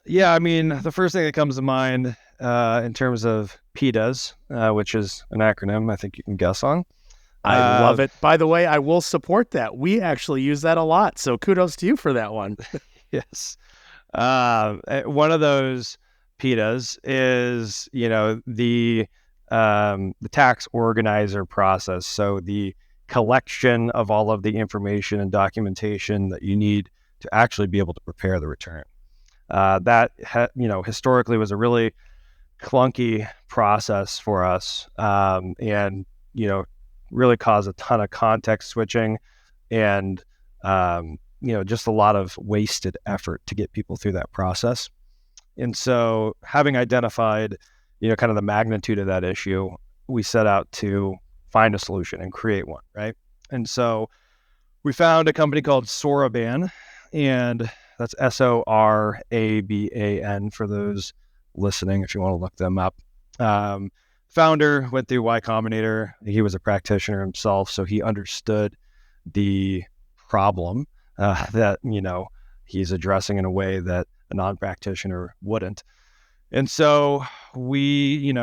Yeah, I mean, the first thing that comes to mind in terms of PDAs, which is an acronym I think you can guess on. I love it. By the way, I will support that. We actually use that a lot. So kudos to you for that one. Yes. One of those PDAs is, the tax organizer process. So the collection of all of the information and documentation that you need to actually be able to prepare the return. That historically was a really clunky process for us, and really caused a ton of context switching and just a lot of wasted effort to get people through that process. And so, having identified kind of the magnitude of that issue, we set out to find a solution and create one, right? And so we found a company called Soraban, and that's Soraban for those listening, if you want to look them up. Founder went through Y Combinator. He was a practitioner himself, so he understood the problem that he's addressing in a way that a non-practitioner wouldn't. And so we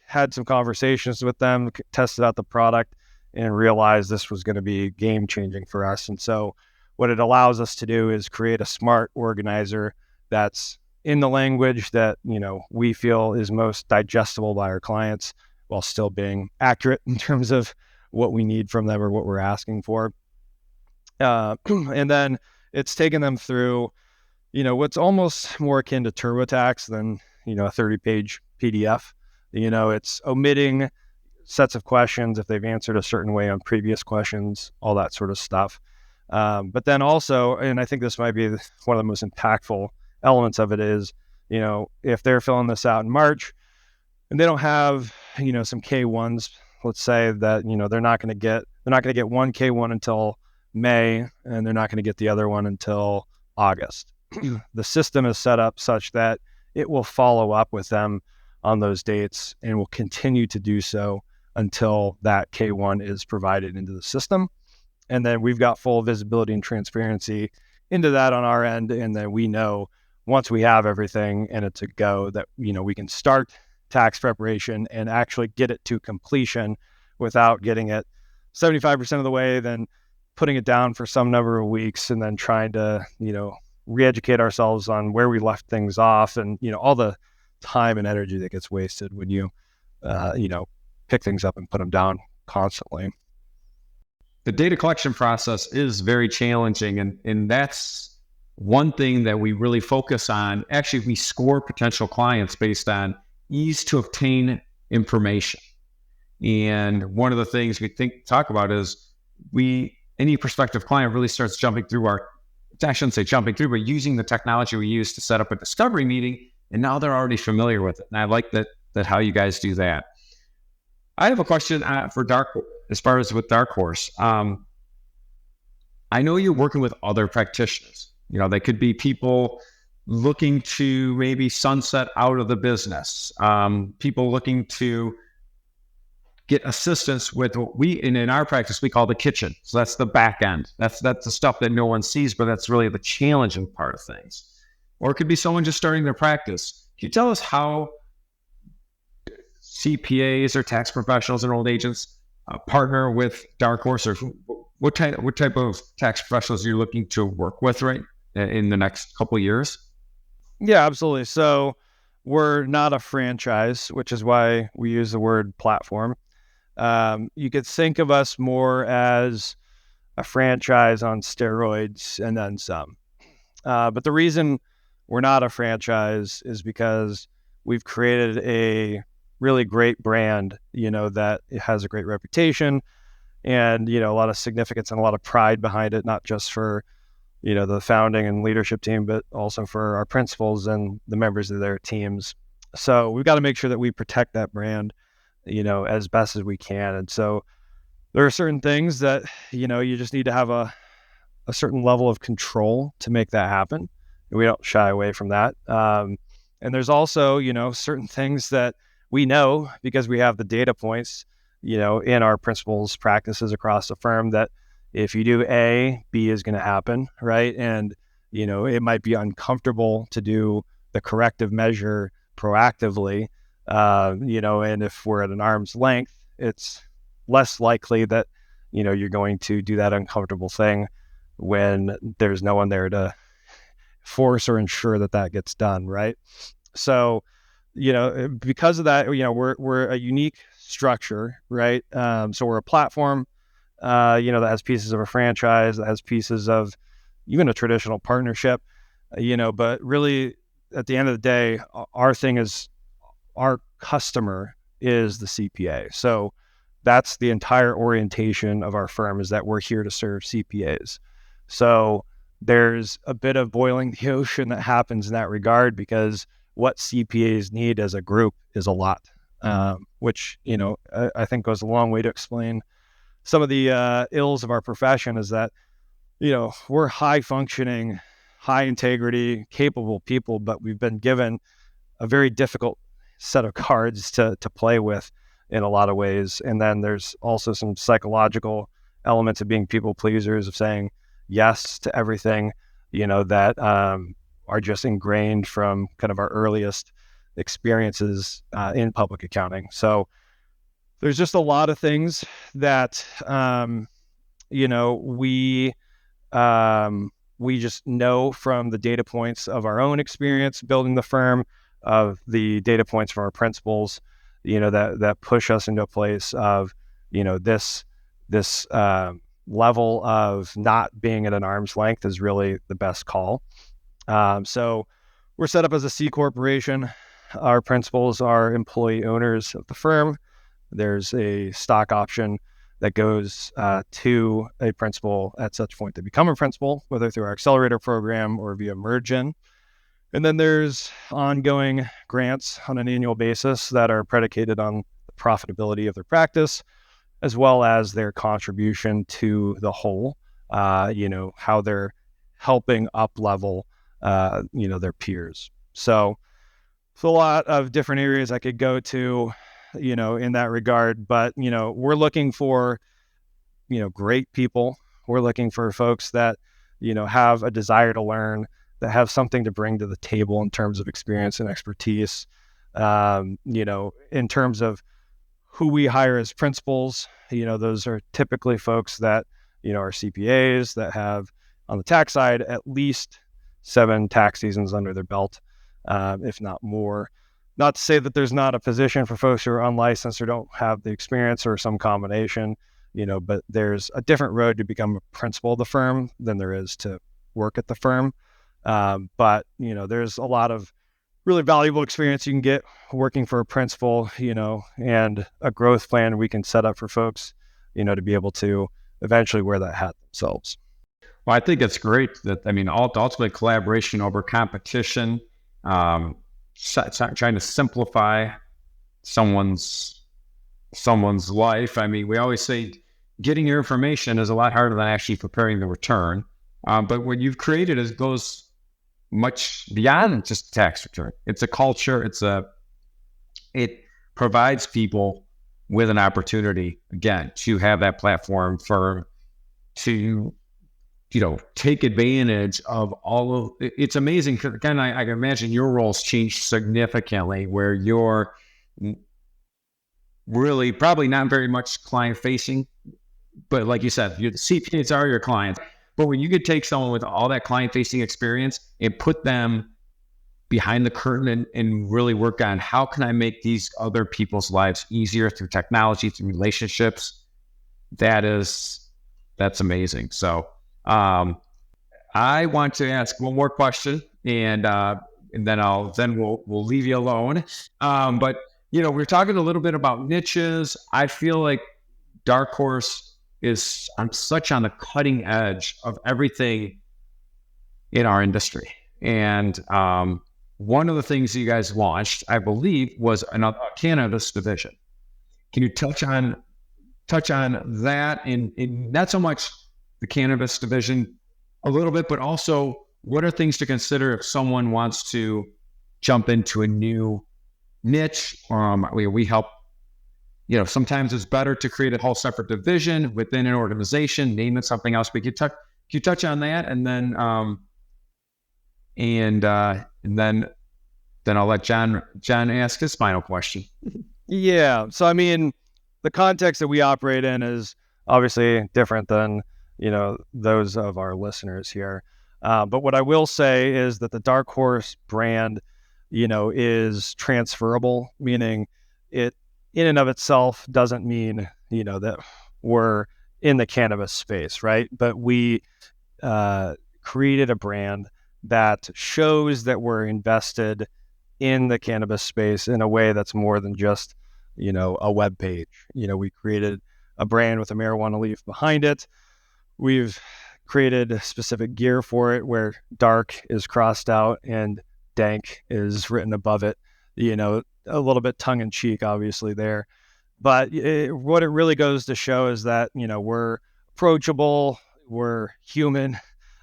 had some conversations with them, tested out the product, and realized this was going to be game changing for us. And so what it allows us to do is create a smart organizer that's in the language that we feel is most digestible by our clients, while still being accurate in terms of what we need from them or what we're asking for. And then it's taken them through what's almost more akin to TurboTax than a 30-page PDF. It's omitting sets of questions if they've answered a certain way on previous questions, all that sort of stuff. But then also, and I think this might be one of the most impactful elements of it, is if they're filling this out in March and they don't have some K1s, let's say that they're not going to get one K1 until May, and they're not going to get the other one until August. The system is set up such that it will follow up with them on those dates and will continue to do so until that K1 is provided into the system. And then we've got full visibility and transparency into that on our end. And then we know once we have everything and it's a go that, we can start tax preparation and actually get it to completion without getting it 75% of the way, then putting it down for some number of weeks and then trying to, re-educate ourselves on where we left things off, and, all the time and energy that gets wasted when you, pick things up and put them down constantly. The data collection process is very challenging, and that's one thing that we really focus on. Actually, we score potential clients based on ease to obtain information. And one of the things we talk about is any prospective client really starts jumping through I shouldn't say jumping through, but using the technology we use to set up a discovery meeting, and now they're already familiar with it. And I like that how you guys do that. I have a question for as far as with Dark Horse. I know you're working with other practitioners. They could be people looking to maybe sunset out of the business, people looking to get assistance with what in our practice, we call the kitchen. So that's the back end. That's the stuff that no one sees, but that's really the challenging part of things. Or it could be someone just starting their practice. Can you tell us how CPAs or tax professionals and enrolled agents partner with Dark Horse, or what type of tax professionals are you looking to work with right in the next couple of years? Yeah, absolutely. So we're not a franchise, which is why we use the word platform. You could think of us more as a franchise on steroids and then some. But the reason we're not a franchise is because we've created a really great brand, that it has a great reputation and, a lot of significance and a lot of pride behind it, not just for, the founding and leadership team, but also for our principals and the members of their teams. So we've got to make sure that we protect that brand, as best as we can. And so there are certain things that, you just need to have a certain level of control to make that happen. And we don't shy away from that. And there's also, certain things that we know because we have the data points, in our principals' practices across the firm, that if you do A, B is going to happen, right? And, it might be uncomfortable to do the corrective measure proactively, and if we're at an arm's length, it's less likely that, you're going to do that uncomfortable thing when there's no one there to force or ensure that gets done, right? So, because of that, we're a unique structure, right? So we're a platform, that has pieces of a franchise, that has pieces of, even a traditional partnership, but really at the end of the day, our thing is our customer is the CPA. So that's the entire orientation of our firm, is that we're here to serve CPAs. So there's a bit of boiling the ocean that happens in that regard, because what CPAs need as a group is a lot, which, I think goes a long way to explain some of the ills of our profession, is that, we're high functioning, high integrity, capable people, but we've been given a very difficult set of cards to play with in a lot of ways. And then there's also some psychological elements of being people pleasers, of saying yes to everything, that are just ingrained from kind of our earliest experiences in public accounting. So there's just a lot of things that, we just know from the data points of our own experience building the firm, of the data points from our principals, that push us into a place of, this level of not being at an arm's length is really the best call. So we're set up as a C corporation. Our principals are employee owners of the firm. There's a stock option that goes to a principal at such point to become a principal, whether through our accelerator program or via merge-in. And then there's ongoing grants on an annual basis that are predicated on the profitability of their practice, as well as their contribution to the whole, how they're helping up level, their peers. So it's a lot of different areas I could go to, in that regard. But, we're looking for, great people. We're looking for folks that, have a desire to learn, that have something to bring to the table in terms of experience and expertise. In terms of who we hire as principals, those are typically folks that, are CPAs that have, on the tax side, at least 7 tax seasons under their belt, if not more. Not to say that there's not a position for folks who are unlicensed or don't have the experience, or some combination, but there's a different road to become a principal of the firm than there is to work at the firm. But, there's a lot of really valuable experience you can get working for a principal, and a growth plan we can set up for folks, to be able to eventually wear that hat themselves. Well, I think it's great that, ultimately collaboration over competition, trying to simplify someone's life. We always say getting your information is a lot harder than actually preparing the return. But what you've created goes much beyond just a tax return. It's a culture. It provides people with an opportunity, again, to have that platform to take advantage of all of it's amazing. Again, I can imagine your roles changed significantly, where you're really probably not very much client facing, but like you said, the CPAs are your clients. But when you could take someone with all that client facing experience and put them behind the curtain and really work on how can I make these other people's lives easier through technology, through relationships, that's amazing. So I want to ask one more question, and then we'll leave you alone. But we're talking a little bit about niches. I feel like Dark Horse is on the cutting edge of everything in our industry. And one of the things you guys launched, I believe, was a cannabis division. Can you touch on that, and not so much the cannabis division a little bit, but also what are things to consider if someone wants to jump into a new niche? We help, sometimes it's better to create a whole separate division within an organization, name it something else. But can you touch on that, and then then I'll let John ask his final question. Yeah. So, the context that we operate in is obviously different than, those of our listeners here. But what I will say is that the Dark Horse brand, is transferable, meaning it in and of itself doesn't mean, that we're in the cannabis space, right? But we created a brand that shows that we're invested in the cannabis space in a way that's more than just, a web page. We created a brand with a marijuana leaf behind it. We've created specific gear for it where dark is crossed out and dank is written above it, a little bit tongue in cheek, obviously there. But what it really goes to show is that, we're approachable, we're human,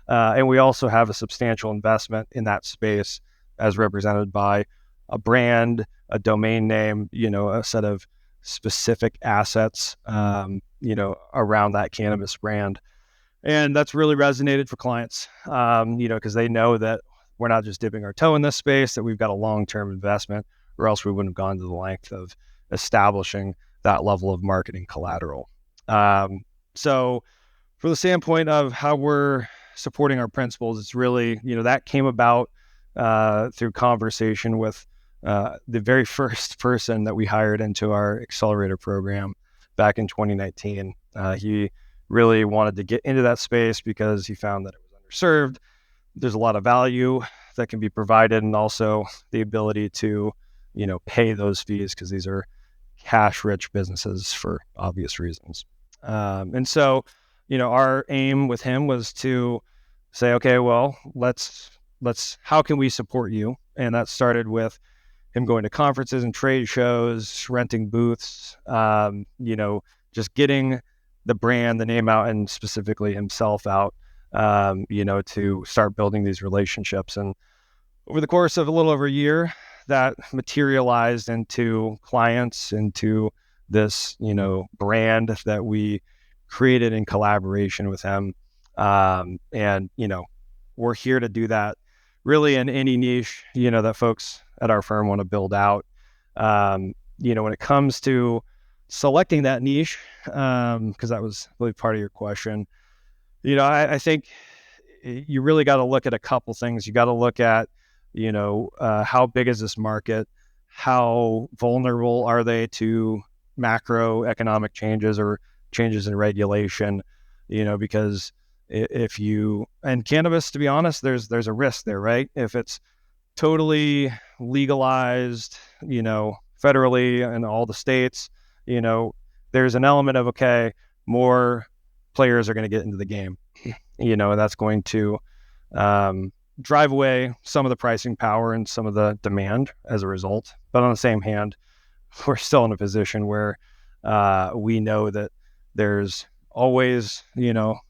and we also have a substantial investment in that space as represented by a brand, a domain name, a set of specific assets, around that cannabis brand. And that's really resonated for clients, because they know that we're not just dipping our toe in this space, that we've got a long-term investment, or else we wouldn't have gone to the length of establishing that level of marketing collateral. So for the standpoint of how we're supporting our principals, it's really, that came about through conversation with the very first person that we hired into our accelerator program back in 2019. He really wanted to get into that space because he found that it was underserved. There's a lot of value that can be provided, and also the ability to, pay those fees, because these are cash-rich businesses for obvious reasons. And so, our aim with him was to say, okay, well, let's how can we support you? And that started with him going to conferences and trade shows, renting booths, just getting the brand, the name out, and specifically himself out, to start building these relationships. And over the course of a little over a year, that materialized into clients, into this, brand that we created in collaboration with him. And, we're here to do that really in any niche, that folks at our firm want to build out. When it comes to selecting that niche, because that was really part of your question, I think you really got to look at a couple things. You got to look at, how big is this market? How vulnerable are they to macroeconomic changes or changes in regulation? Because and cannabis, to be honest, there's a risk there, right? If it's totally legalized, federally in all the states, there's an element of, okay, more players are going to get into the game, and that's going to drive away some of the pricing power and some of the demand as a result. But on the same hand, we're still in a position where we know that there's always,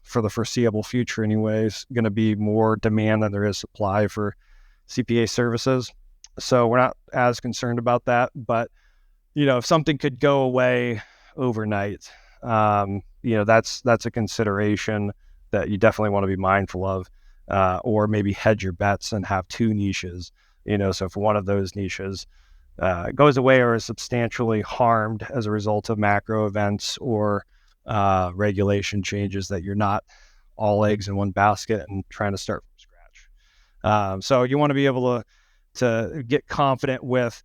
for the foreseeable future anyways, going to be more demand than there is supply for CPA services. So we're not as concerned about that. But, if something could go away overnight, that's a consideration that you definitely want to be mindful of, or maybe hedge your bets and have two niches, so if one of those niches goes away or is substantially harmed as a result of macro events or regulation changes, that you're not all eggs in one basket and trying to start from scratch. So you want to be able to get confident with,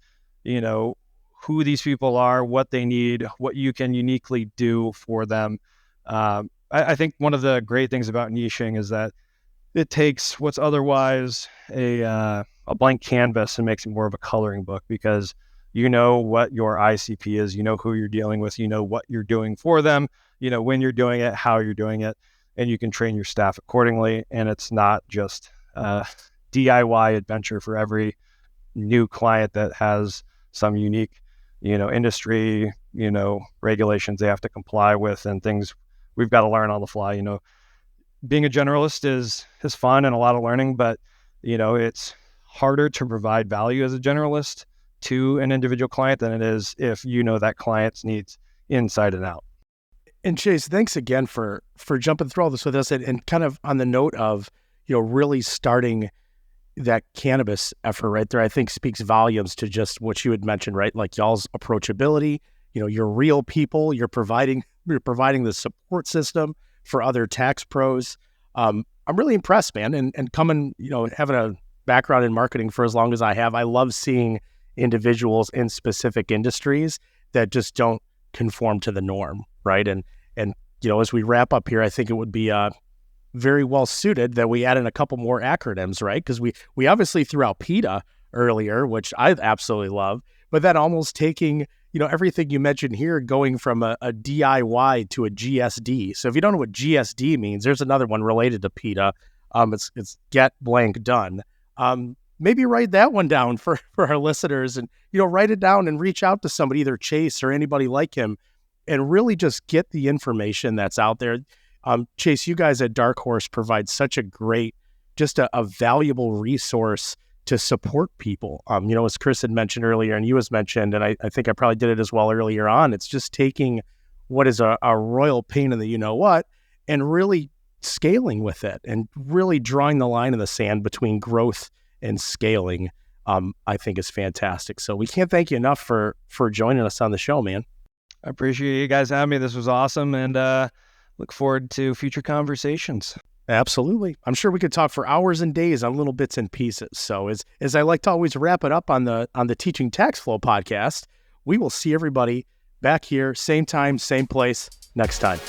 who these people are, what they need, what you can uniquely do for them. I think one of the great things about niching is that it takes what's otherwise a blank canvas and makes it more of a coloring book, because you know what your ICP is, who you're dealing with, what you're doing for them, when you're doing it, how you're doing it, and you can train your staff accordingly. And it's not just a DIY adventure for every new client that has some unique, industry, regulations they have to comply with, and things we've got to learn on the fly. Being a generalist is fun and a lot of learning, but, it's harder to provide value as a generalist to an individual client than it is if that client's needs inside and out. And Chase, thanks again for jumping through all this with us, and kind of on the note of, really starting that cannabis effort right there, I think speaks volumes to just what you had mentioned, right? Like y'all's approachability, you're real people, you're providing the support system for other tax pros. I'm really impressed, man. And coming, having a background in marketing for as long as I have, I love seeing individuals in specific industries that just don't conform to the norm, right? And as we wrap up here, I think it would be very well suited that we add in a couple more acronyms, right? Because we obviously threw out PETA earlier, which I absolutely love, but then almost taking, everything you mentioned here, going from a DIY to a GSD. So if you don't know what GSD means, there's another one related to PETA. It's get blank done. Maybe write that one down for our listeners, and, write it down and reach out to somebody, either Chase or anybody like him, and really just get the information that's out there. Chase, you guys at Dark Horse provide such a great, just a valuable resource to support people. As Chris had mentioned earlier, and you has mentioned, and I think I probably did it as well earlier on, it's just taking what is a royal pain in the you-know-what and really scaling with it and really drawing the line in the sand between growth and scaling, I think is fantastic. So we can't thank you enough for joining us on the show, man. I appreciate you guys having me. This was awesome, and look forward to future conversations. Absolutely. I'm sure we could talk for hours and days on little bits and pieces. So as I like to always wrap it up on the Teaching Tax Flow podcast, we will see everybody back here, same time, same place, next time.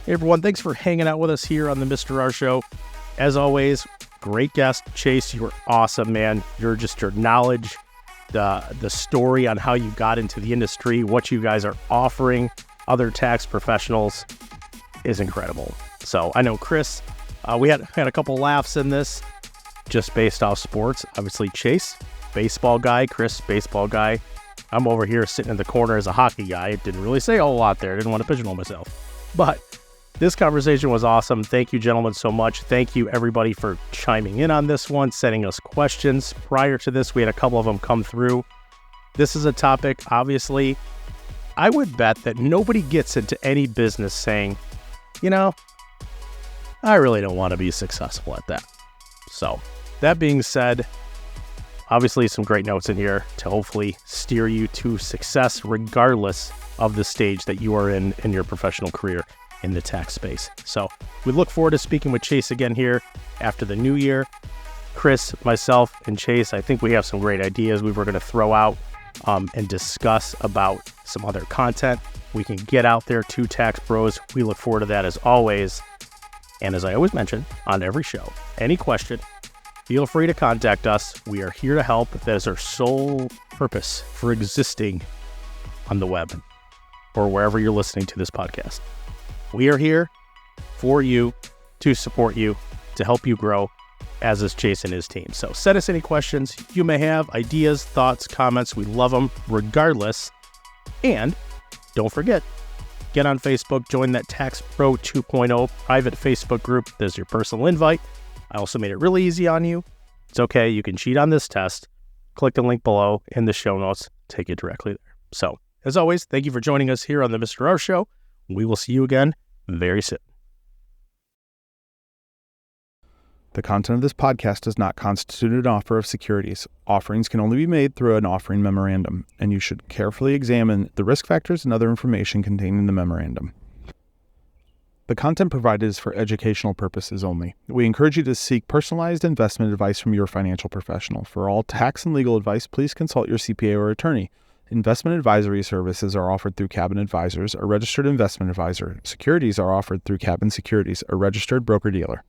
Hey everyone, thanks for hanging out with us here on the Mr. R Show. As always, great guest, Chase. You were awesome, man. Your knowledge, the story on how you got into the industry, what you guys are offering other tax professionals is incredible. So I know Chris, we had a couple laughs in this just based off sports. Obviously Chase, baseball guy, Chris, baseball guy. I'm over here sitting in the corner as a hockey guy. It didn't really say a whole lot there. I didn't want to pigeonhole myself. But this conversation was awesome. Thank you, gentlemen, so much. Thank you, everybody, for chiming in on this one, sending us questions. Prior to this, we had a couple of them come through. This is a topic, obviously, I would bet that nobody gets into any business saying, I really don't want to be successful at that. So, that being said, obviously some great notes in here to hopefully steer you to success regardless of the stage that you are in your professional career in the tax space. So we look forward to speaking with Chase again here after the new year. Chris, myself, and Chase, I think we have some great ideas we were going to throw out and discuss about some other content we can get out there to tax pros. We look forward to that as always. And as I always mention on every show, any question, feel free to contact us. We are here to help. That is our sole purpose for existing on the web or wherever you're listening to this podcast. We are here for you, to support you, to help you grow, as is Chase and his team. So send us any questions you may have, ideas, thoughts, comments. We love them regardless. And don't forget, get on Facebook, join that Tax Pro 2.0 private Facebook group. There's your personal invite. I also made it really easy on you. It's okay. You can cheat on this test. Click the link below in the show notes. Take you directly there. So as always, thank you for joining us here on the Mr. R Show. We will see you again very soon. The content of this podcast does not constitute an offer of securities. Offerings can only be made through an offering memorandum, and you should carefully examine the risk factors and other information contained in the memorandum. The content provided is for educational purposes only. We encourage you to seek personalized investment advice from your financial professional. For all tax and legal advice, please consult your CPA or attorney. Investment advisory services are offered through Cabin Advisors, a registered investment advisor. Securities are offered through Cabin Securities, a registered broker-dealer.